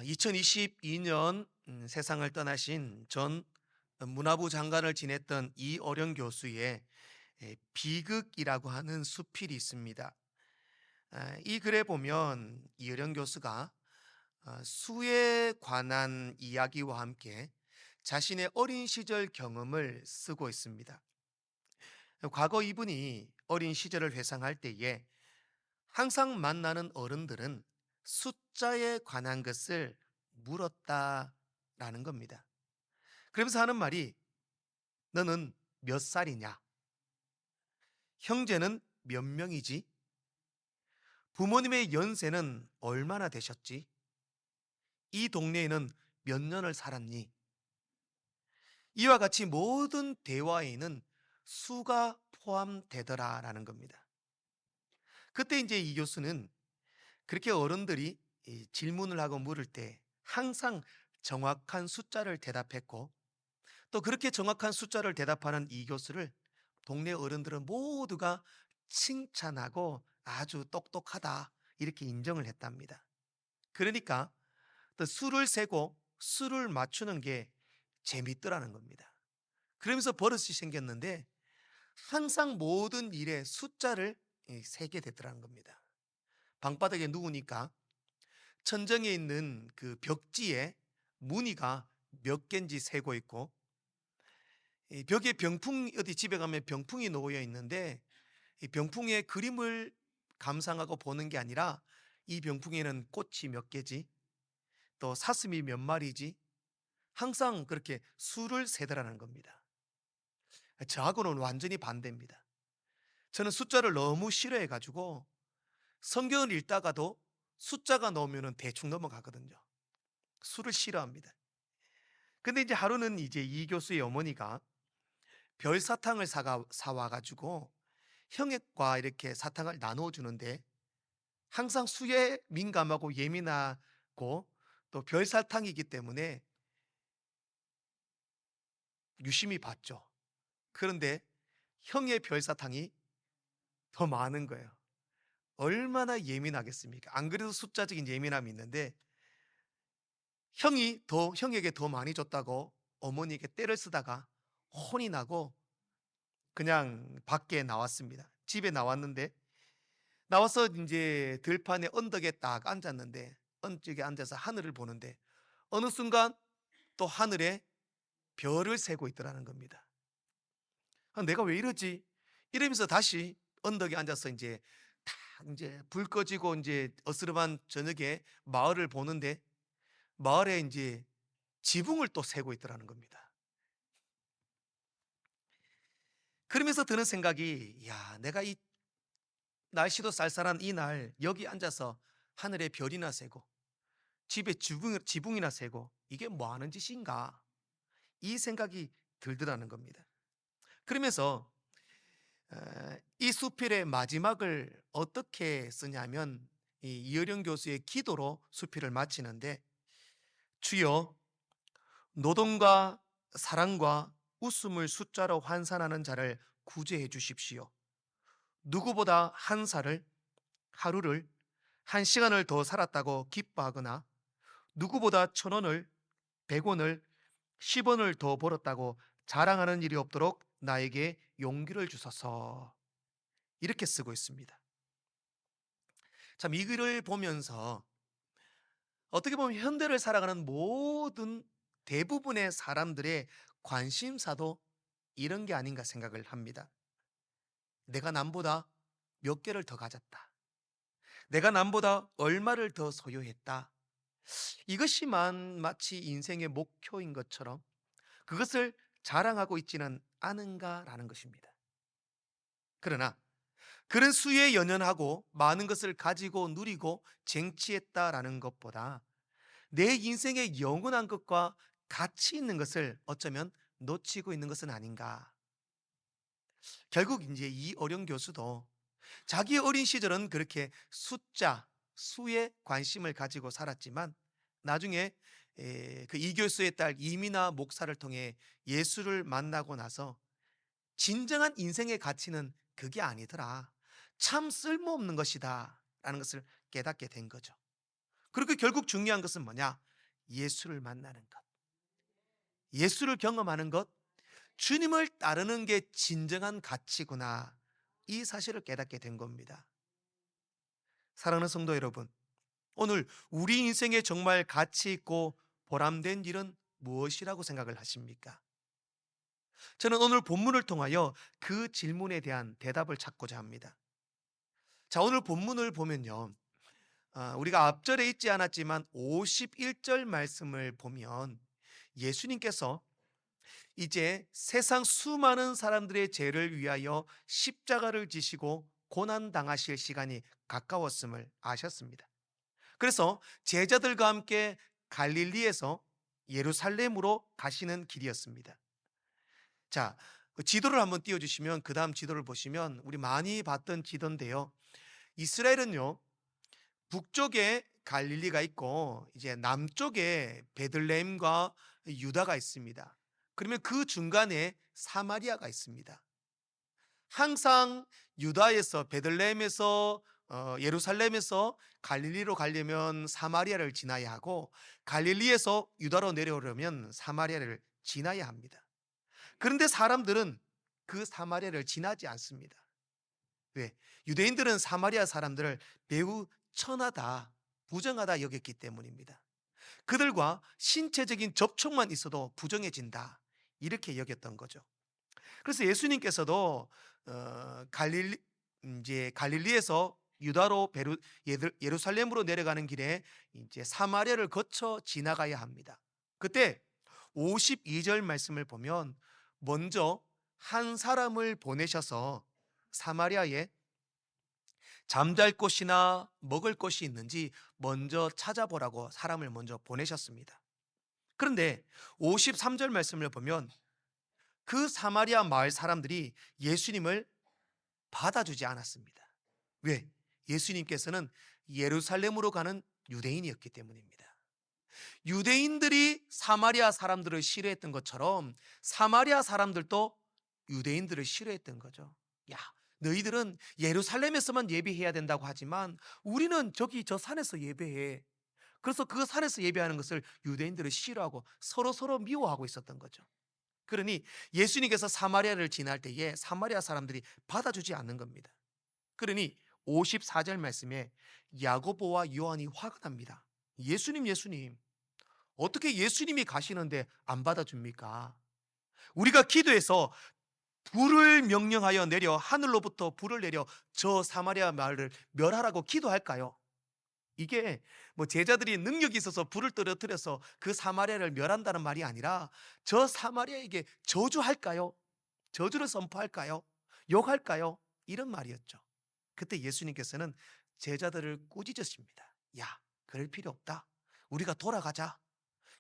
2022년 세상을 떠나신 전 문화부 장관을 지냈던 이어령 교수의 비극이라고 하는 수필이 있습니다. 이 글에 보면 이어령 교수가 수에 관한 이야기와 함께 자신의 어린 시절 경험을 쓰고 있습니다. 과거 이분이 어린 시절을 회상할 때에 항상 만나는 어른들은 숫자에 관한 것을 물었다라는 겁니다. 그러면서 하는 말이 너는 몇 살이냐? 형제는 몇 명이지? 부모님의 연세는 얼마나 되셨지? 이 동네에는 몇 년을 살았니? 이와 같이 모든 대화에는 수가 포함되더라라는 겁니다. 그때 이제 이 교수는 그렇게 어른들이 이 질문을 하고 물을 때 항상 정확한 숫자를 대답했고, 또 그렇게 정확한 숫자를 대답하는 이 교수를 동네 어른들은 모두가 칭찬하고 아주 똑똑하다 이렇게 인정을 했답니다. 그러니까 또 수를 세고 수를 맞추는 게 재밌더라는 겁니다. 그러면서 버릇이 생겼는데 항상 모든 일에 숫자를 세게 되더라는 겁니다. 방바닥에 누우니까 천정에 있는 그 벽지에 무늬가 몇 개인지 세고 있고, 이 벽에 병풍, 어디 집에 가면 병풍이 놓여 있는데 이 병풍의 그림을 감상하고 보는 게 아니라 이 병풍에는 꽃이 몇 개지, 또 사슴이 몇 마리지, 항상 그렇게 수를 세더라는 겁니다. 저하고는 완전히 반대입니다. 저는 숫자를 너무 싫어해 가지고 성경을 읽다가도 숫자가 나오면 대충 넘어가거든요. 수를 싫어합니다. 근데 이제 하루는 이제 이 교수의 어머니가 별사탕을 사와 가지고 형액과 이렇게 사탕을 나눠 주는데, 항상 수에 민감하고 예민하고 또 별사탕이기 때문에 유심히 봤죠. 그런데 형의 별사탕이 더 많은 거예요. 얼마나 예민하겠습니까? 안 그래도 숫자적인 예민함이 있는데 형에게 더 많이 줬다고 어머니에게 떼를 쓰다가 혼이 나고 그냥 밖에 나왔습니다. 집에 나왔는데, 나와서 이제 들판에 언덕에 딱 앉았는데, 언덕에 앉아서 하늘을 보는데 어느 순간 또 하늘에 별을 세고 있더라는 겁니다. 내가 왜 이러지? 이러면서 다시 언덕에 앉아서 이제 딱 이제 불 꺼지고 이제 어스름한 저녁에 마을을 보는데, 마을에 이제 지붕을 또 세고 있더라는 겁니다. 그러면서 드는 생각이, 야, 내가 이 날씨도 쌀쌀한 이 날 여기 앉아서 하늘에 별이나 세고 집에 지붕이나 세고 이게 뭐 하는 짓인가? 이 생각이 들더라는 겁니다. 그러면서 이 수필의 마지막을 어떻게 쓰냐면 이 이어령 교수의 기도로 수필을 마치는데, 주여, 노동과 사랑과 웃음을 숫자로 환산하는 자를 구제해 주십시오. 누구보다 하루를, 한 시간을 더 살았다고 기뻐하거나 누구보다 1,000원을, 100원을, 10원을 더 벌었다고 자랑하는 일이 없도록 나에게 용기를 주소서. 이렇게 쓰고 있습니다. 참, 이 글을 보면서 어떻게 보면 현대를 살아가는 모든 대부분의 사람들의 관심사도 이런 게 아닌가 생각을 합니다. 내가 남보다 몇 개를 더 가졌다. 내가 남보다 얼마를 더 소유했다. 이것이만 마치 인생의 목표인 것처럼 그것을 자랑하고 있지는 않은가라는 것입니다. 그러나 그런 수에 연연하고 많은 것을 가지고 누리고 쟁취했다라는 것보다 내 인생의 영원한 것과 가치 있는 것을 어쩌면 놓치고 있는 것은 아닌가. 결국 이제 이 어령 교수도 자기 어린 시절은 그렇게 수에 관심을 가지고 살았지만 나중에 그 이 교수의 딸 이미나 목사를 통해 예수를 만나고 나서 진정한 인생의 가치는 그게 아니더라. 참 쓸모없는 것이다. 라는 것을 깨닫게 된 거죠. 그리고 결국 중요한 것은 뭐냐? 예수를 만나는 것, 예수를 경험하는 것, 주님을 따르는 게 진정한 가치구나. 이 사실을 깨닫게 된 겁니다. 사랑하는 성도 여러분, 오늘 우리 인생에 정말 가치 있고 보람된 일은 무엇이라고 생각을 하십니까? 저는 오늘 본문을 통하여 그 질문에 대한 대답을 찾고자 합니다. 자, 오늘 본문을 보면요. 우리가 앞절에 있지 않았지만 51절 말씀을 보면 예수님께서 이제 세상 수많은 사람들의 죄를 위하여 십자가를 지시고 고난 당하실 시간이 가까웠음을 아셨습니다. 그래서 제자들과 함께 갈릴리에서 예루살렘으로 가시는 길이었습니다. 자, 그 지도를 한번 띄워주시면 그 다음 지도를 보시면 우리 많이 봤던 지도인데요. 이스라엘은요, 북쪽에 갈릴리가 있고 이제 남쪽에 베들레헴과 유다가 있습니다. 그러면 그 중간에 사마리아가 있습니다. 항상 유다에서 베들레헴에서 예루살렘에서 갈릴리로 가려면 사마리아를 지나야 하고 갈릴리에서 유다로 내려오려면 사마리아를 지나야 합니다. 그런데 사람들은 그 사마리아를 지나지 않습니다. 왜? 유대인들은 사마리아 사람들을 매우 천하다, 부정하다 여겼기 때문입니다. 그들과 신체적인 접촉만 있어도 부정해진다, 이렇게 여겼던 거죠. 그래서 예수님께서도 갈릴리에서 유다로 예루살렘으로 내려가는 길에 이제 사마리아를 거쳐 지나가야 합니다. 그때 52절 말씀을 보면 먼저 한 사람을 보내셔서 사마리아에 잠잘 곳이나 먹을 곳이 있는지 먼저 찾아보라고 사람을 먼저 보내셨습니다. 그런데 53절 말씀을 보면 그 사마리아 마을 사람들이 예수님을 받아주지 않았습니다. 왜? 예수님께서는 예루살렘으로 가는 유대인이었기 때문입니다. 유대인들이 사마리아 사람들을 싫어했던 것처럼 사마리아 사람들도 유대인들을 싫어했던 거죠. 야, 너희들은 예루살렘에서만 예배해야 된다고 하지만 우리는 저기 저 산에서 예배해. 그래서 그 산에서 예배하는 것을 유대인들을 싫어하고 서로 미워하고 있었던 거죠. 그러니 예수님께서 사마리아를 지날 때에 사마리아 사람들이 받아주지 않는 겁니다. 그러니 54절 말씀에 야고보와 요한이 화가 납니다. 예수님, 어떻게 예수님이 가시는데 안 받아줍니까? 우리가 기도해서 불을 명령하여 내려 하늘로부터 불을 내려 저 사마리아 마을을 멸하라고 기도할까요? 이게 뭐 제자들이 능력이 있어서 불을 떨어뜨려서 그 사마리아를 멸한다는 말이 아니라 저 사마리아에게 저주할까요? 저주를 선포할까요? 욕할까요? 이런 말이었죠. 그때 예수님께서는 제자들을 꾸짖으십니다. 야, 그럴 필요 없다. 우리가 돌아가자.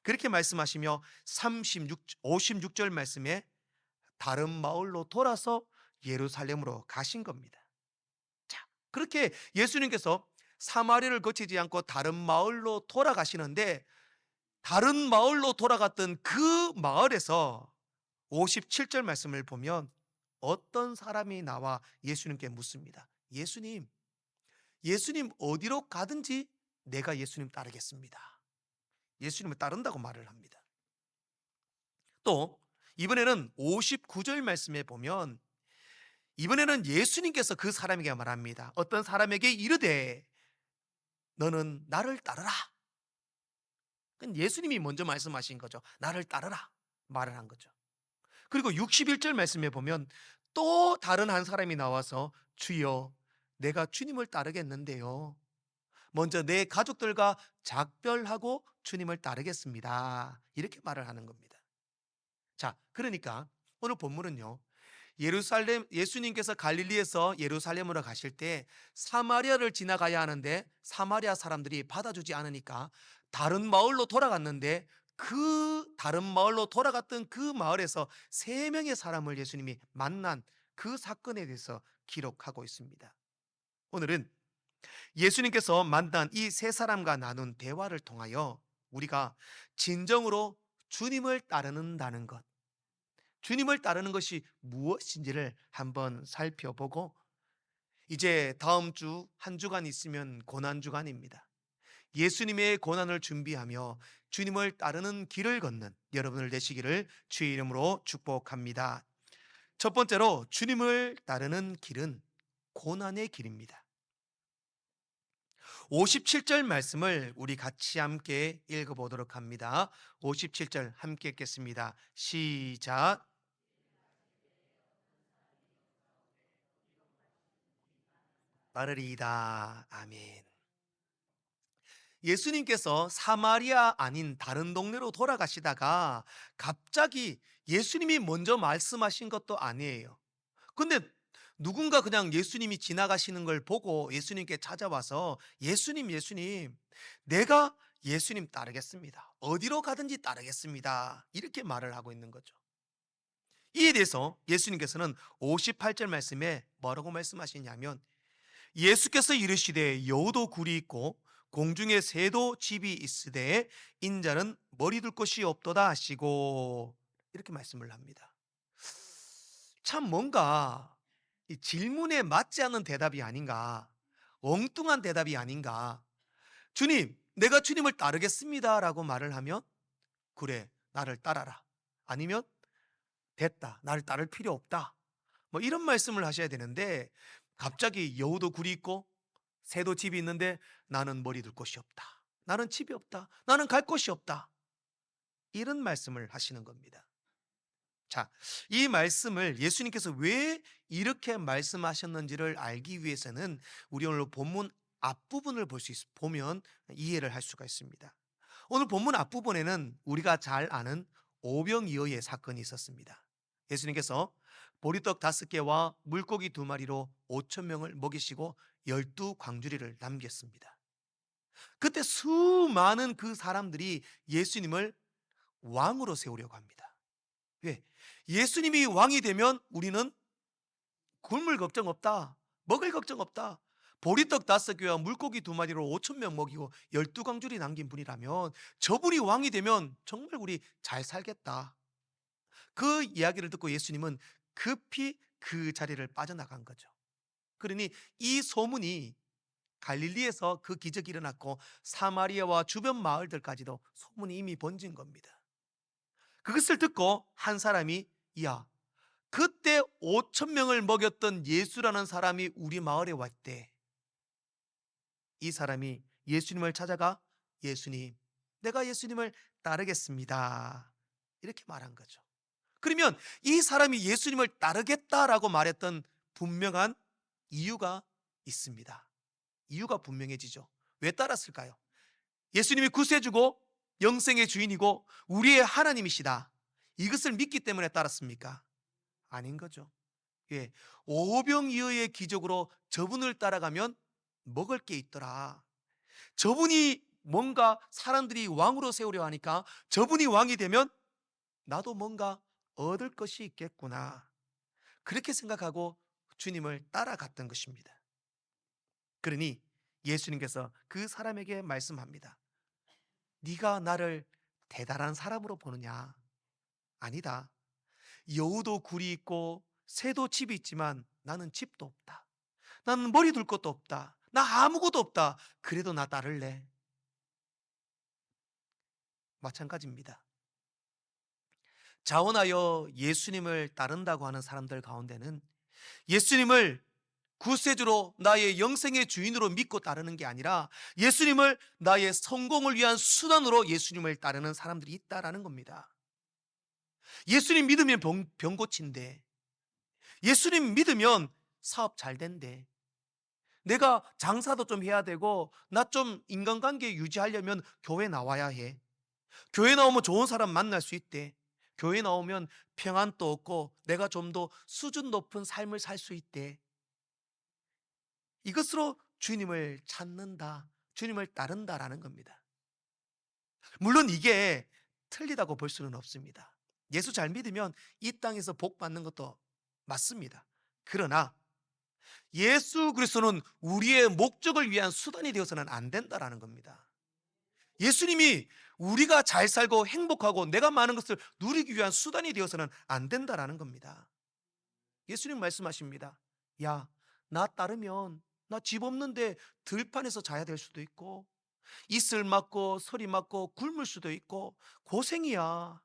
그렇게 말씀하시며 56절 말씀에 다른 마을로 돌아서 예루살렘으로 가신 겁니다. 자, 그렇게 예수님께서 사마리아를 거치지 않고 다른 마을로 돌아가시는데 다른 마을로 돌아갔던 그 마을에서 57절 말씀을 보면 어떤 사람이 나와 예수님께 묻습니다. 예수님 어디로 가든지 내가 예수님 따르겠습니다. 예수님을 따른다고 말을 합니다. 또 이번에는 59절 말씀에 보면 이번에는 예수님께서 그 사람에게 말합니다. 어떤 사람에게 이르되 너는 나를 따르라. 그건 예수님이 먼저 말씀하신 거죠. 나를 따르라 말을 한 거죠. 그리고 61절 말씀에 보면 또 다른 한 사람이 나와서 주여 내가 주님을 따르겠는데요, 먼저 내 가족들과 작별하고 주님을 따르겠습니다, 이렇게 말을 하는 겁니다. 자, 그러니까 오늘 본문은요, 예수님께서 갈릴리에서 예루살렘으로 가실 때 사마리아를 지나가야 하는데 사마리아 사람들이 받아주지 않으니까 다른 마을로 돌아갔는데 그 다른 마을로 돌아갔던 그 마을에서 세 명의 사람을 예수님이 만난 그 사건에 대해서 기록하고 있습니다. 오늘은 예수님께서 만난 이 세 사람과 나눈 대화를 통하여 우리가 진정으로 주님을 따르는다는 것, 주님을 따르는 것이 무엇인지를 한번 살펴보고, 이제 다음 주 한 주간 있으면 고난 주간입니다. 예수님의 고난을 준비하며 주님을 따르는 길을 걷는 여러분들 되시기를 주의 이름으로 축복합니다. 첫 번째로 주님을 따르는 길은 고난의 길입니다. 57절 말씀을 우리 같이 함께 읽어보도록 합니다. 57절 함께 읽겠습니다. 시작. 따르리이다. 아멘. 예수님께서 사마리아 아닌 다른 동네로 돌아가시다가 갑자기 예수님이 먼저 말씀하신 것도 아니에요. 근데 누군가 그냥 예수님이 지나가시는 걸 보고 예수님께 찾아와서 예수님, 예수님, 내가 예수님 따르겠습니다. 어디로 가든지 따르겠습니다. 이렇게 말을 하고 있는 거죠. 이에 대해서 예수님께서는 58절 말씀에 뭐라고 말씀하시냐면 예수께서 이르시되 여우도 굴이 있고 공중에 새도 집이 있으되 인자는 머리 둘 곳이 없도다 하시고 이렇게 말씀을 합니다. 참 뭔가 이 질문에 맞지 않는 대답이 아닌가, 엉뚱한 대답이 아닌가. 주님, 내가 주님을 따르겠습니다라고 말을 하면 그래, 나를 따라라. 아니면 됐다, 나를 따를 필요 없다. 뭐 이런 말씀을 하셔야 되는데 갑자기 여우도 굴이 있고 새도 집이 있는데 나는 머리 둘 곳이 없다. 나는 집이 없다. 나는 갈 곳이 없다. 이런 말씀을 하시는 겁니다. 자, 이 말씀을 예수님께서 왜 이렇게 말씀하셨는지를 알기 위해서는 우리 오늘 본문 앞부분을 보면 이해를 할 수가 있습니다. 오늘 본문 앞부분에는 우리가 잘 아는 오병이어의 사건이 있었습니다. 예수님께서 보리떡 5개와 물고기 2마리로 5천 명을 먹이시고 12광주리를 남겼습니다. 그때 수많은 그 사람들이 예수님을 왕으로 세우려고 합니다. 왜? 예수님이 왕이 되면 우리는 굶을 걱정 없다. 먹을 걱정 없다. 보리떡 5개와 물고기 2마리로 5천 명 먹이고 12광주리 남긴 분이라면 저분이 왕이 되면 정말 우리 잘 살겠다. 그 이야기를 듣고 예수님은 급히 그 자리를 빠져나간 거죠. 그러니 이 소문이 갈릴리에서 그 기적이 일어났고 사마리아와 주변 마을들까지도 소문이 이미 번진 겁니다. 그것을 듣고 한 사람이 야, 그때 5천 명을 먹였던 예수라는 사람이 우리 마을에 왔대. 이 사람이 예수님을 찾아가 예수님, 내가 예수님을 따르겠습니다. 이렇게 말한 거죠. 그러면 이 사람이 예수님을 따르겠다라고 말했던 분명한 이유가 있습니다. 이유가 분명해지죠. 왜 따랐을까요? 예수님이 구세주고 영생의 주인이고 우리의 하나님이시다. 이것을 믿기 때문에 따랐습니까? 아닌 거죠. 예, 오병이어의 기적으로 저분을 따라가면 먹을 게 있더라. 저분이 뭔가 사람들이 왕으로 세우려 하니까 저분이 왕이 되면 나도 뭔가 얻을 것이 있겠구나. 그렇게 생각하고 주님을 따라갔던 것입니다. 그러니 예수님께서 그 사람에게 말씀합니다. 네가 나를 대단한 사람으로 보느냐? 아니다. 여우도 굴이 있고 새도 집이 있지만 나는 집도 없다. 나는 머리 둘 것도 없다. 나 아무것도 없다. 그래도 나 따를래. 마찬가지입니다. 자원하여 예수님을 따른다고 하는 사람들 가운데는 예수님을 구세주로 나의 영생의 주인으로 믿고 따르는 게 아니라 예수님을 나의 성공을 위한 수단으로 예수님을 따르는 사람들이 있다라는 겁니다. 예수님 믿으면 병 고친대. 예수님 믿으면 사업 잘 된대. 내가 장사도 좀 해야 되고 나 좀 인간관계 유지하려면 교회 나와야 해. 교회 나오면 좋은 사람 만날 수 있대. 교회 나오면 평안도 얻고 내가 좀 더 수준 높은 삶을 살 수 있대. 이것으로 주님을 찾는다, 주님을 따른다라는 겁니다. 물론 이게 틀리다고 볼 수는 없습니다. 예수 잘 믿으면 이 땅에서 복 받는 것도 맞습니다. 그러나 예수 그리스도는 우리의 목적을 위한 수단이 되어서는 안 된다라는 겁니다. 예수님이 우리가 잘 살고 행복하고 내가 많은 것을 누리기 위한 수단이 되어서는 안 된다라는 겁니다. 예수님 말씀하십니다. 야, 나 따르면 나 집 없는데 들판에서 자야 될 수도 있고 이슬 맞고 서리 맞고 굶을 수도 있고 고생이야.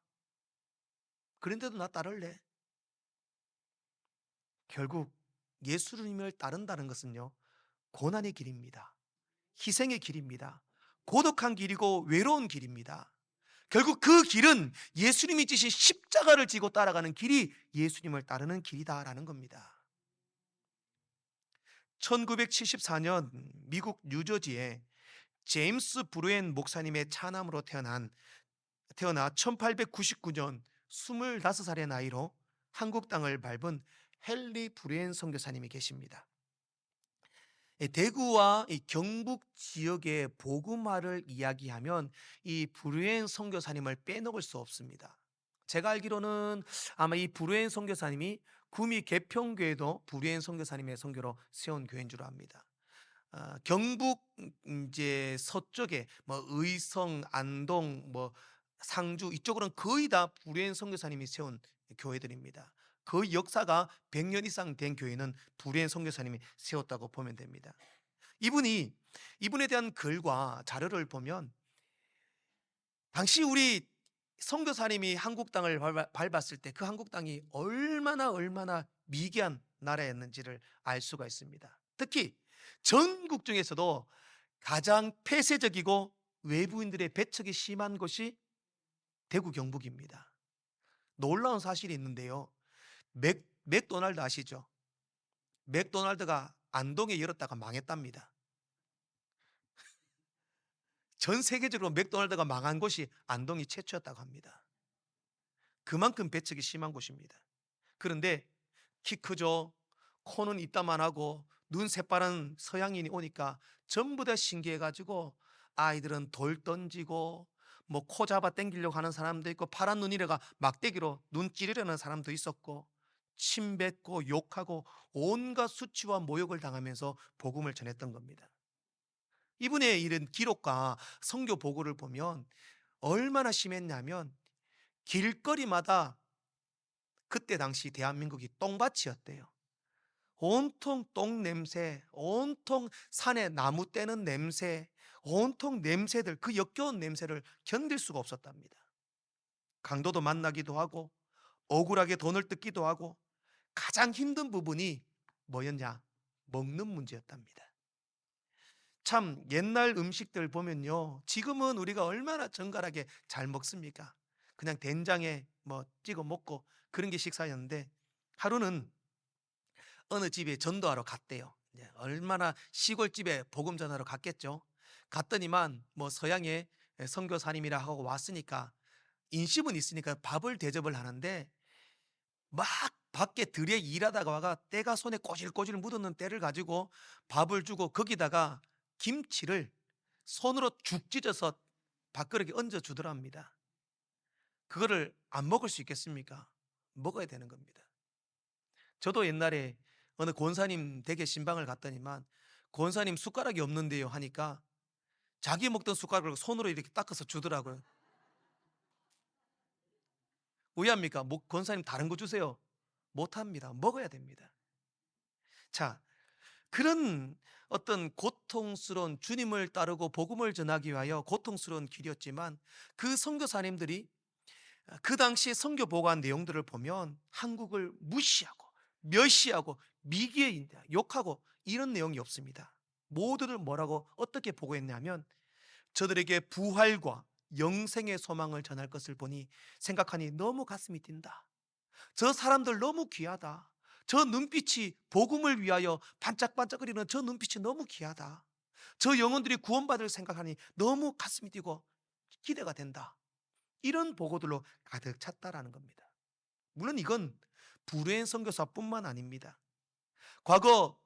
그런데도 나 따를래. 결국 예수님을 따른다는 것은요, 고난의 길입니다. 희생의 길입니다. 고독한 길이고 외로운 길입니다. 결국 그 길은 예수님이 지신 십자가를 지고 따라가는 길이 예수님을 따르는 길이다라는 겁니다. 1974년 미국 뉴저지에 제임스 브루엔 목사님의 차남으로 태어나 1899년 25살의 나이로 한국 땅을 밟은 헨리 브루엔 선교사님이 계십니다. 대구와 이 경북 지역의 복음화를 이야기하면 이 브루엔 선교사님을 빼놓을 수 없습니다. 제가 알기로는 아마 이 브루엔 선교사님이 구미 개평교회도 브루엔 선교사님의 선교로 세운 교회인 줄 압니다. 경북 이제 서쪽에 뭐 의성, 안동, 뭐 상주 이쪽으로는 거의 다 브루엔 선교사님이 세운 교회들입니다. 그 역사가 100년 이상 된 교회는 브루엔 선교사님이 세웠다고 보면 됩니다. 이분에 대한 글과 자료를 보면 당시 우리 선교사님이 한국 땅을 밟았을 때 그 한국 땅이 얼마나 미개한 나라였는지를 알 수가 있습니다. 특히 전국 중에서도 가장 폐쇄적이고 외부인들의 배척이 심한 곳이 대구 경북입니다. 놀라운 사실이 있는데요. 맥도날드 아시죠? 맥도날드가 안동에 열었다가 망했답니다. 전 세계적으로 맥도날드가 망한 곳이 안동이 최초였다고 합니다. 그만큼 배척이 심한 곳입니다. 그런데 키 크죠? 코는 이따만하고 눈 새빠른 서양인이 오니까 전부 다 신기해가지고 아이들은 돌 던지고 뭐 코 잡아 당기려고 하는 사람도 있고 파란 눈이래가 막대기로 눈 찌르려는 사람도 있었고 침 뱉고 욕하고 온갖 수치와 모욕을 당하면서 복음을 전했던 겁니다. 이분의 이런 기록과 선교 보고를 보면 얼마나 심했냐면 길거리마다 그때 당시 대한민국이 똥밭이었대요. 온통 똥 냄새, 온통 산에 나무 떼는 냄새, 온통 냄새들, 그 역겨운 냄새를 견딜 수가 없었답니다. 강도도 만나기도 하고 억울하게 돈을 뜯기도 하고 가장 힘든 부분이 뭐였냐? 먹는 문제였답니다. 참 옛날 음식들 보면요, 지금은 우리가 얼마나 정갈하게 잘 먹습니까? 그냥 된장에 뭐 찍어 먹고 그런 게 식사였는데 하루는 어느 집에 전도하러 갔대요. 이제 얼마나 시골집에 복음 전하러 갔겠죠. 갔더니만 뭐 서양의 선교사님이라 하고 왔으니까 인심은 있으니까 밥을 대접을 하는데 막 밖에 들에 일하다가 와가 때가 손에 꼬질꼬질 묻었는 때를 가지고 밥을 주고 거기다가 김치를 손으로 죽 찢어서 밥그릇에 얹어 주더랍니다. 그거를 안 먹을 수 있겠습니까? 먹어야 되는 겁니다. 저도 옛날에 어느 권사님 댁에 신방을 갔더니만 권사님 숟가락이 없는데요 하니까 자기 먹던 숟가락을 손으로 이렇게 닦아서 주더라고요. 왜 합니까? 뭐 권사님 다른 거 주세요. 못합니다. 먹어야 됩니다. 자, 그런 어떤 고통스러운 주님을 따르고 복음을 전하기 위하여 고통스러운 길이었지만 그 선교사님들이 그 당시 선교 보고한 내용들을 보면 한국을 무시하고 멸시하고 미개인다 욕하고 이런 내용이 없습니다. 모두들 뭐라고 어떻게 보고했냐면 저들에게 부활과 영생의 소망을 전할 것을 보니 생각하니 너무 가슴이 뛴다. 저 사람들 너무 귀하다. 저 눈빛이 복음을 위하여 반짝반짝거리는 저 눈빛이 너무 귀하다. 저 영혼들이 구원받을 생각하니 너무 가슴이 뛰고 기대가 된다. 이런 보고들로 가득 찼다라는 겁니다. 물론 이건 브루엔 선교사뿐만 아닙니다. 과거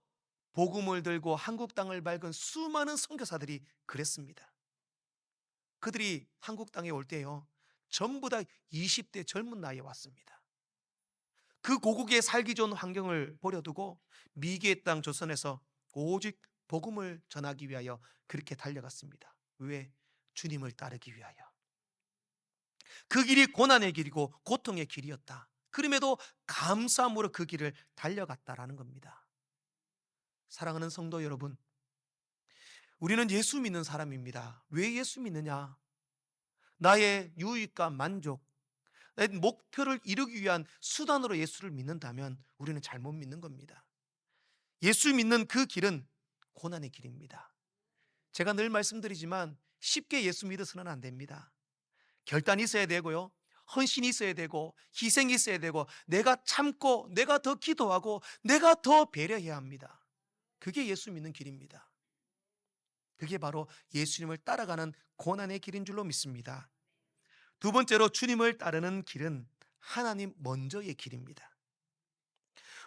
복음을 들고 한국 땅을 밟은 수많은 선교사들이 그랬습니다. 그들이 한국 땅에 올 때요, 전부 다 20대 젊은 나이에 왔습니다. 그 고국에 살기 좋은 환경을 버려두고 미개의 땅 조선에서 오직 복음을 전하기 위하여 그렇게 달려갔습니다. 왜? 주님을 따르기 위하여. 그 길이 고난의 길이고 고통의 길이었다. 그럼에도 감사함으로 그 길을 달려갔다라는 겁니다. 사랑하는 성도 여러분, 우리는 예수 믿는 사람입니다. 왜 예수 믿느냐? 나의 유익과 만족, 내 목표를 이루기 위한 수단으로 예수를 믿는다면 우리는 잘못 믿는 겁니다. 예수 믿는 그 길은 고난의 길입니다. 제가 늘 말씀드리지만 쉽게 예수 믿어서는 안 됩니다. 결단이 있어야 되고요. 헌신이 있어야 되고 희생이 있어야 되고 내가 참고 내가 더 기도하고 내가 더 배려해야 합니다. 그게 예수 믿는 길입니다. 그게 바로 예수님을 따라가는 고난의 길인 줄로 믿습니다. 두 번째로 주님을 따르는 길은 하나님 먼저의 길입니다.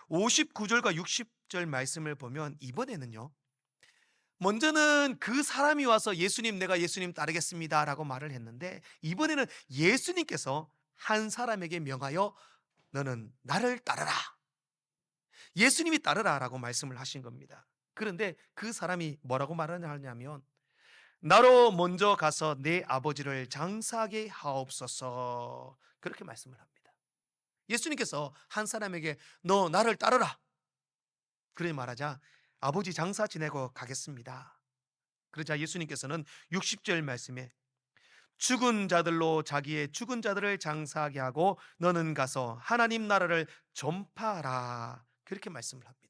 59절과 60절 말씀을 보면 이번에는요, 먼저는 그 사람이 와서 예수님, 내가 예수님 따르겠습니다 라고 말을 했는데, 이번에는 예수님께서 한 사람에게 명하여 너는 나를 따르라, 예수님이 따르라 라고 말씀을 하신 겁니다. 그런데 그 사람이 뭐라고 말하냐면 나로 먼저 가서 내 아버지를 장사하게 하옵소서, 그렇게 말씀을 합니다. 예수님께서 한 사람에게 너 나를 따르라 그래 말하자 아버지 장사 지내고 가겠습니다. 그러자 예수님께서는 60절 말씀에 죽은 자들로 자기의 죽은 자들을 장사하게 하고 너는 가서 하나님 나라를 전파하라, 그렇게 말씀을 합니다.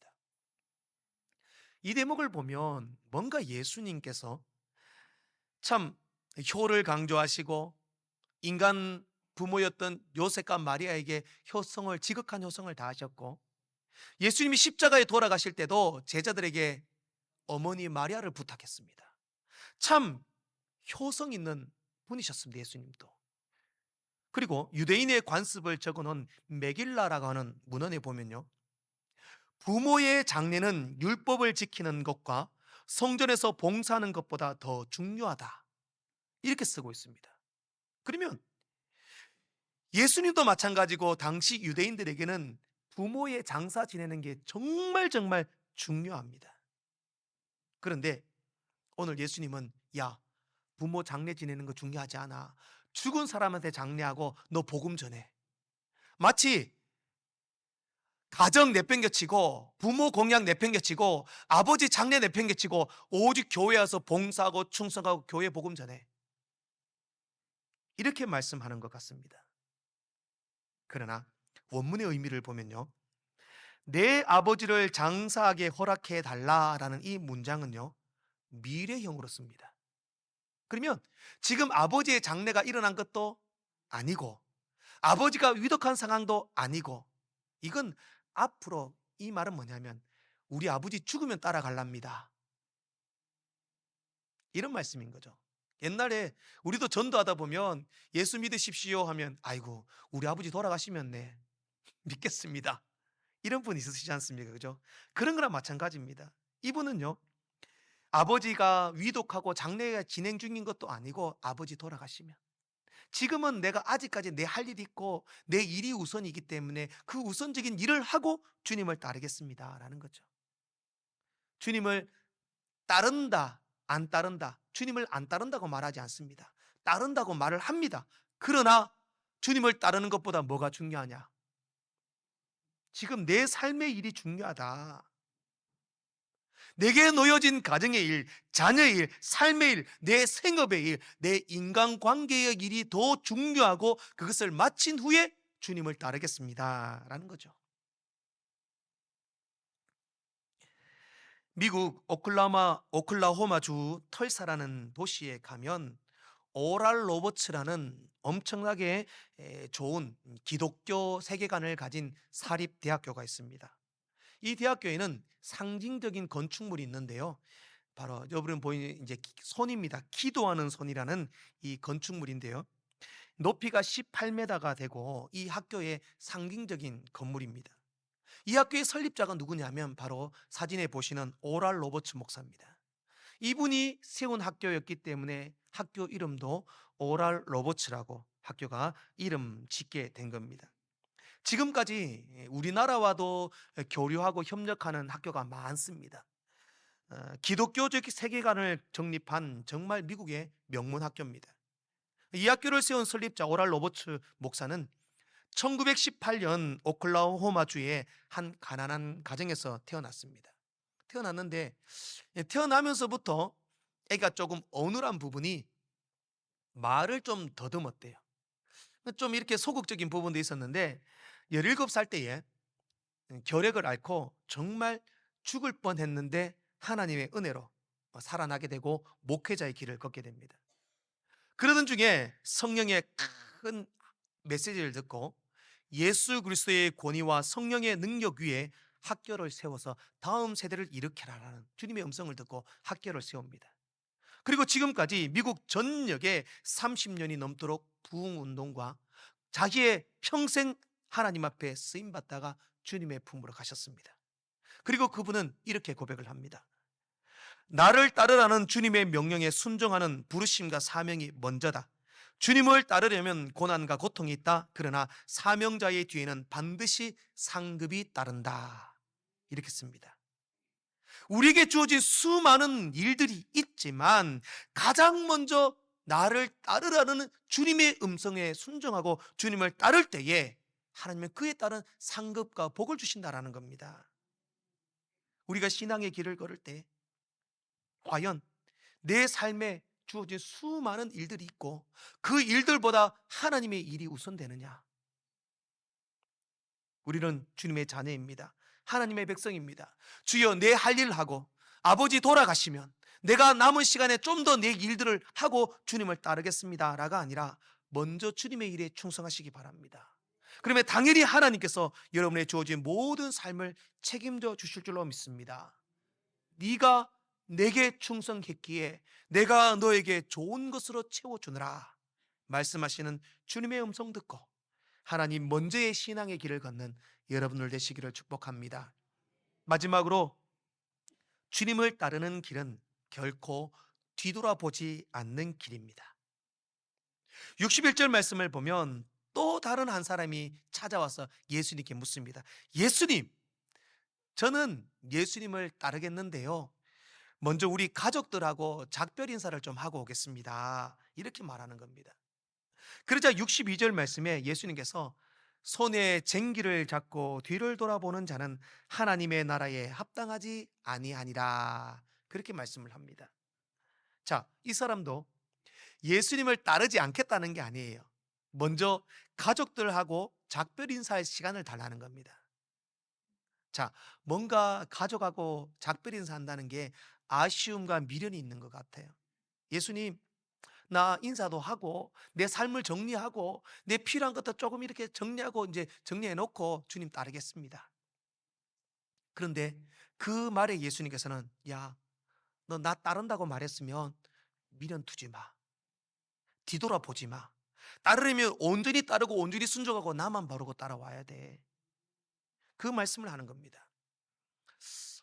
이 대목을 보면 뭔가 예수님께서 참 효를 강조하시고 인간 부모였던 요셉과 마리아에게 지극한 효성을 다하셨고, 예수님이 십자가에 돌아가실 때도 제자들에게 어머니 마리아를 부탁했습니다. 참 효성 있는 분이셨습니다, 예수님도. 그리고 유대인의 관습을 적어놓은 메길라라고 하는 문헌에 보면요, 부모의 장례는 율법을 지키는 것과 성전에서 봉사하는 것보다 더 중요하다, 이렇게 쓰고 있습니다. 그러면 예수님도 마찬가지고 당시 유대인들에게는 부모의 장사 지내는 게 정말 정말 중요합니다. 그런데 오늘 예수님은 야, 부모 장례 지내는 거 중요하지 않아. 죽은 사람한테 장례하고 너 복음 전해. 마치 가정 내팽개치고 부모 공약 내팽개치고 아버지 장례 내팽개치고 오직 교회 와서 봉사하고 충성하고 교회 복음 전해, 이렇게 말씀하는 것 같습니다. 그러나 원문의 의미를 보면요, 내 아버지를 장사하게 허락해 달라라는 이 문장은요, 미래형으로 씁니다. 그러면 지금 아버지의 장례가 일어난 것도 아니고 아버지가 위독한 상황도 아니고, 이건 앞으로, 이 말은 뭐냐면 우리 아버지 죽으면 따라갈랍니다, 이런 말씀인 거죠. 옛날에 우리도 전도하다 보면 예수 믿으십시오 하면 아이고 우리 아버지 돌아가시면 네 믿겠습니다, 이런 분 있으시지 않습니까? 그죠? 그런 거랑 마찬가지입니다. 이분은요, 아버지가 위독하고 장례가 진행 중인 것도 아니고 아버지 돌아가시면 지금은 내가 아직까지 내 할 일이 있고 내 일이 우선이기 때문에 그 우선적인 일을 하고 주님을 따르겠습니다 라는 거죠. 주님을 따른다, 안 따른다, 주님을 안 따른다고 말하지 않습니다. 따른다고 말을 합니다. 그러나 주님을 따르는 것보다 뭐가 중요하냐? 지금 내 삶의 일이 중요하다. 내게 놓여진 가정의 일, 자녀의 일, 삶의 일, 내 생업의 일, 내 인간관계의 일이 더 중요하고 그것을 마친 후에 주님을 따르겠습니다 라는 거죠. 미국 오클라호마주 털사라는 도시에 가면 오랄 로버츠라는 엄청나게 좋은 기독교 세계관을 가진 사립대학교가 있습니다. 이 대학교에는 상징적인 건축물이 있는데요, 바로 여러분 보이는 이제 손입니다. 기도하는 손이라는 이 건축물인데요, 높이가 18m가 되고 이 학교의 상징적인 건물입니다. 이 학교의 설립자가 누구냐면 바로 사진에 보시는 오랄 로버츠 목사입니다. 이분이 세운 학교였기 때문에 학교 이름도 오랄 로버츠라고 학교가 이름 짓게 된 겁니다. 지금까지 우리나라와도 교류하고 협력하는 학교가 많습니다. 기독교적 세계관을 정립한 정말 미국의 명문 학교입니다. 이 학교를 세운 설립자 오랄 로버츠 목사는 1918년 오클라호마주의 한 가난한 가정에서 태어났습니다. 태어났는데 태어나면서부터 애가 조금 어눌한 부분이 말을 좀 더듬었대요. 좀 이렇게 소극적인 부분도 있었는데 17살 때에 결핵을 앓고 정말 죽을 뻔했는데 하나님의 은혜로 살아나게 되고 목회자의 길을 걷게 됩니다. 그러던 중에 성령의 큰 메시지를 듣고 예수 그리스도의 권위와 성령의 능력 위에 학교를 세워서 다음 세대를 일으켜라라는 주님의 음성을 듣고 학교를 세웁니다. 그리고 지금까지 미국 전역에 30년이 넘도록 부흥운동과 자기의 평생 하나님 앞에 쓰임받다가 주님의 품으로 가셨습니다. 그리고 그분은 이렇게 고백을 합니다. 나를 따르라는 주님의 명령에 순종하는 부르심과 사명이 먼저다. 주님을 따르려면 고난과 고통이 있다. 그러나 사명자의 뒤에는 반드시 상급이 따른다. 이렇게 씁니다. 우리에게 주어진 수많은 일들이 있지만 가장 먼저 나를 따르라는 주님의 음성에 순종하고 주님을 따를 때에 하나님은 그에 따른 상급과 복을 주신다라는 겁니다. 우리가 신앙의 길을 걸을 때 과연 내 삶에 주어진 수많은 일들이 있고 그 일들보다 하나님의 일이 우선되느냐? 우리는 주님의 자녀입니다. 하나님의 백성입니다. 주여 내 할 일 하고 아버지 돌아가시면 내가 남은 시간에 좀 더 내 일들을 하고 주님을 따르겠습니다 라가 아니라 먼저 주님의 일에 충성하시기 바랍니다. 그러면 당연히 하나님께서 여러분의 주어진 모든 삶을 책임져 주실 줄로 믿습니다. 네가 내게 충성했기에 내가 너에게 좋은 것으로 채워주느라 말씀하시는 주님의 음성 듣고 하나님 먼저의 신앙의 길을 걷는 여러분들 되시기를 축복합니다. 마지막으로 주님을 따르는 길은 결코 뒤돌아보지 않는 길입니다. 61절 말씀을 보면 또 다른 한 사람이 찾아와서 예수님께 묻습니다. 예수님, 저는 예수님을 따르겠는데요. 먼저 우리 가족들하고 작별 인사를 좀 하고 오겠습니다. 이렇게 말하는 겁니다. 그러자 62절 말씀에 예수님께서 손에 쟁기를 잡고 뒤를 돌아보는 자는 하나님의 나라에 합당하지 아니하니라. 그렇게 말씀을 합니다. 자, 이 사람도 예수님을 따르지 않겠다는 게 아니에요. 먼저 가족들하고 작별 인사할 시간을 달라는 겁니다. 자, 뭔가 가족하고 작별 인사한다는 게 아쉬움과 미련이 있는 것 같아요. 예수님, 나 인사도 하고 내 삶을 정리하고 내 필요한 것도 조금 이렇게 정리하고 이제 정리해 놓고 주님 따르겠습니다. 그런데 그 말에 예수님께서는 야, 너 나 따른다고 말했으면 미련 두지 마. 뒤돌아보지 마. 따르려면 온전히 따르고 온전히 순종하고 나만 바르고 따라와야 돼. 그 말씀을 하는 겁니다.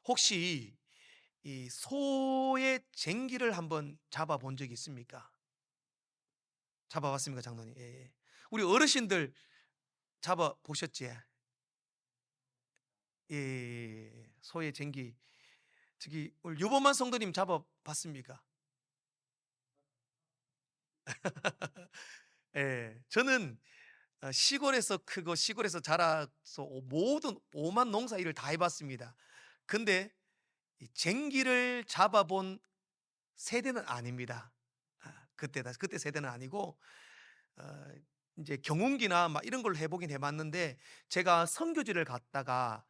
혹시 이 소의 쟁기를 한번 잡아본 적이 있습니까? 잡아봤습니까, 장로님? 예, 예. 우리 어르신들 잡아보셨지? 예, 예, 예. 소의 쟁기. 저기, 우리 유보만 성도님 잡아봤습니까? 예. 저는 시골에서 크고 시골에서 자라서 모든 오만 농사 일을 다 해봤습니다. 근데 이 쟁기를 잡아본 세대는 아닙니다. 그때 세대는 아니고 어, 이제 경운기나 막 이런 걸 해보긴 해봤는데 제가 선교지를 갔다가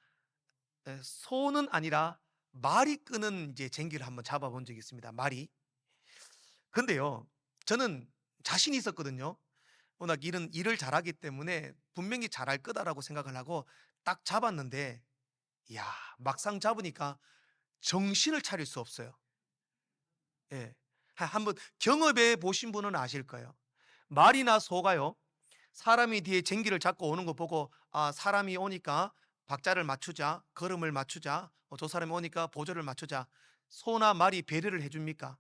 소는 아니라 말이 끄는 이제 쟁기를 한번 잡아본 적이 있습니다. 말이. 근데요, 저는 자신이 있었거든요. 워낙 일을 잘하기 때문에 분명히 잘할 거다라고 생각을 하고 딱 잡았는데, 이야, 막상 잡으니까 정신을 차릴 수 없어요. 예. 한번 경험해 보신 분은 아실 거예요. 말이나 소가요, 사람이 뒤에 쟁기를 잡고 오는 거 보고, 아, 사람이 오니까 박자를 맞추자, 걸음을 맞추자, 저 사람이 오니까 보조를 맞추자. 소나 말이 배려를 해줍니까?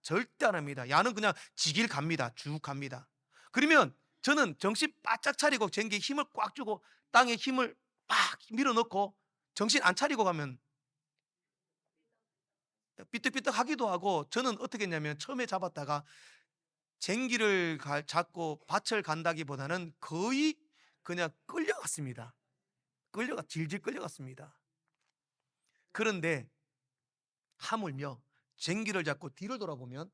절대 안 합니다. 야는 그냥 지길 갑니다. 쭉 갑니다. 그러면 저는 정신 바짝 차리고 쟁기에 힘을 꽉 주고 땅에 힘을 빡 밀어넣고 정신 안 차리고 가면 삐뚤삐뚤 하기도 하고, 저는 어떻게 했냐면 처음에 잡았다가 쟁기를 잡고 밭을 간다기보다는 거의 그냥 끌려갔습니다. 질질 끌려갔습니다. 그런데 하물며 쟁기를 잡고 뒤를 돌아보면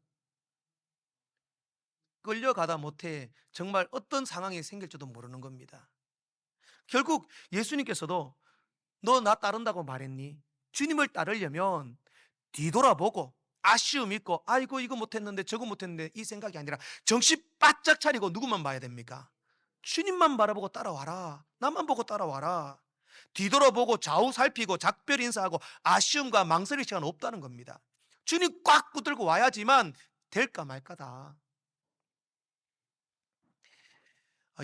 끌려가다 못해 정말 어떤 상황이 생길지도 모르는 겁니다. 결국 예수님께서도 너 나 따른다고 말했니? 주님을 따르려면 뒤돌아보고 아쉬움 있고 아이고 이거 못했는데 저거 못했는데 이 생각이 아니라 정신 바짝 차리고 누구만 봐야 됩니까? 주님만 바라보고 따라와라. 나만 보고 따라와라. 뒤돌아보고 좌우 살피고 작별 인사하고 아쉬움과 망설일 시간 없다는 겁니다. 주님 꽉 붙들고 와야지만 될까 말까다.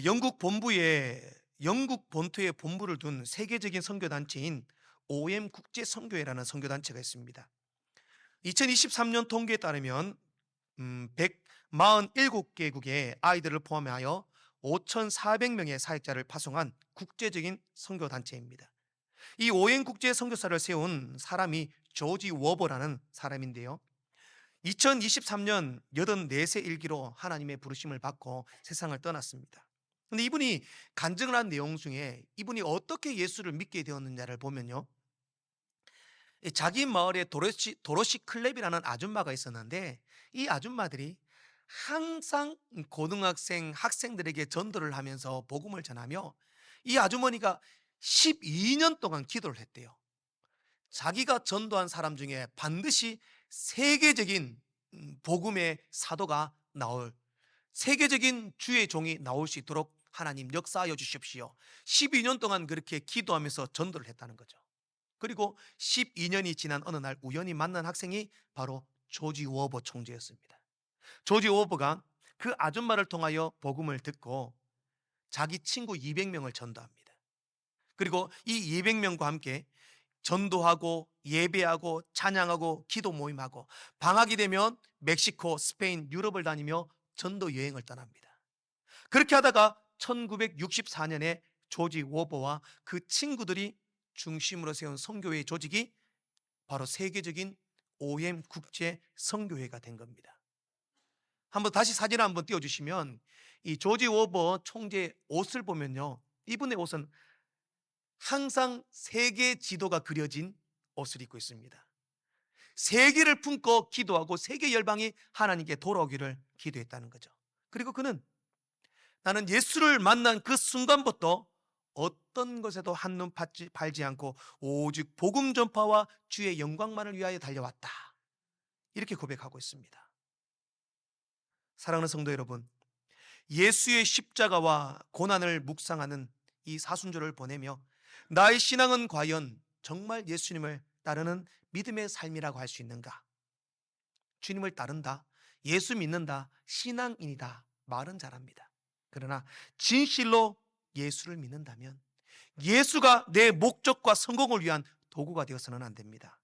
영국 본토에 본부를 둔 세계적인 선교단체인 OM 국제 선교회라는 선교단체가 있습니다. 2023년 통계에 따르면 147개국의 아이들을 포함하여 5,400명의 사역자를 파송한 국제적인 선교단체입니다. 이 OM 국제 선교사를 세운 사람이 조지 워버라는 사람인데요. 2023년 84세 일기로 하나님의 부르심을 받고 세상을 떠났습니다. 근데 이분이 간증을 한 내용 중에 이분이 어떻게 예수를 믿게 되었느냐를 보면요. 자기 마을에 도로시 클랩이라는 아줌마가 있었는데 이 아줌마들이 항상 고등학생, 학생들에게 전도를 하면서 복음을 전하며 이 아주머니가 12년 동안 기도를 했대요. 자기가 전도한 사람 중에 반드시 세계적인 복음의 사도가 나올, 세계적인 주의 종이 나올 수 있도록 하나님 역사하여 주십시오. 12년 동안 그렇게 기도하면서 전도를 했다는 거죠. 그리고 12년이 지난 어느 날 우연히 만난 학생이 바로 조지 워버 총재였습니다. 조지 워버가 그 아줌마를 통하여 복음을 듣고 자기 친구 200명을 전도합니다. 그리고 이 200명과 함께 전도하고 예배하고 찬양하고 기도 모임하고 방학이 되면 멕시코, 스페인, 유럽을 다니며 전도 여행을 떠납니다. 그렇게 하다가 1964년에 조지 워버와 그 친구들이 중심으로 세운 선교회 조직이 바로 세계적인 OM 국제 선교회가 된 겁니다. 한번 다시 사진을 한번 띄워주시면 이 조지 워버 총재 옷을 보면요, 이분의 옷은 항상 세계 지도가 그려진 옷을 입고 있습니다. 세계를 품고 기도하고 세계 열방이 하나님께 돌아오기를 기도했다는 거죠. 그리고 그는 나는 예수를 만난 그 순간부터 어떤 것에도 한눈 팔지 않고 오직 복음 전파와 주의 영광만을 위하여 달려왔다. 이렇게 고백하고 있습니다. 사랑하는 성도 여러분, 예수의 십자가와 고난을 묵상하는 이 사순절을 보내며 나의 신앙은 과연 정말 예수님을 따르는 믿음의 삶이라고 할 수 있는가? 주님을 따른다, 예수 믿는다, 신앙인이다 말은 잘합니다. 그러나 진실로 예수를 믿는다면 예수가 내 목적과 성공을 위한 도구가 되어서는 안 됩니다.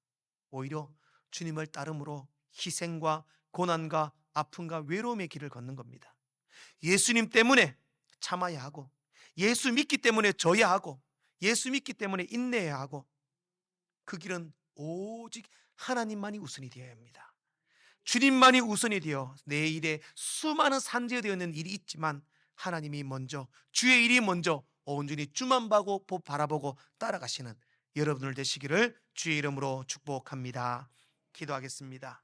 오히려 주님을 따름으로 희생과 고난과 아픔과 외로움의 길을 걷는 겁니다. 예수님 때문에 참아야 하고, 예수 믿기 때문에 져야 하고, 예수 믿기 때문에 인내해야 하고, 그 길은 오직 하나님만이 우선이 되어야 합니다. 주님만이 우선이 되어 내 일에 수많은 산재되어 있는 일이 있지만 하나님이 먼저, 주의 일이 먼저 온전히 주만 바라보고 따라가시는 여러분들 되시기를 주의 이름으로 축복합니다. 기도하겠습니다.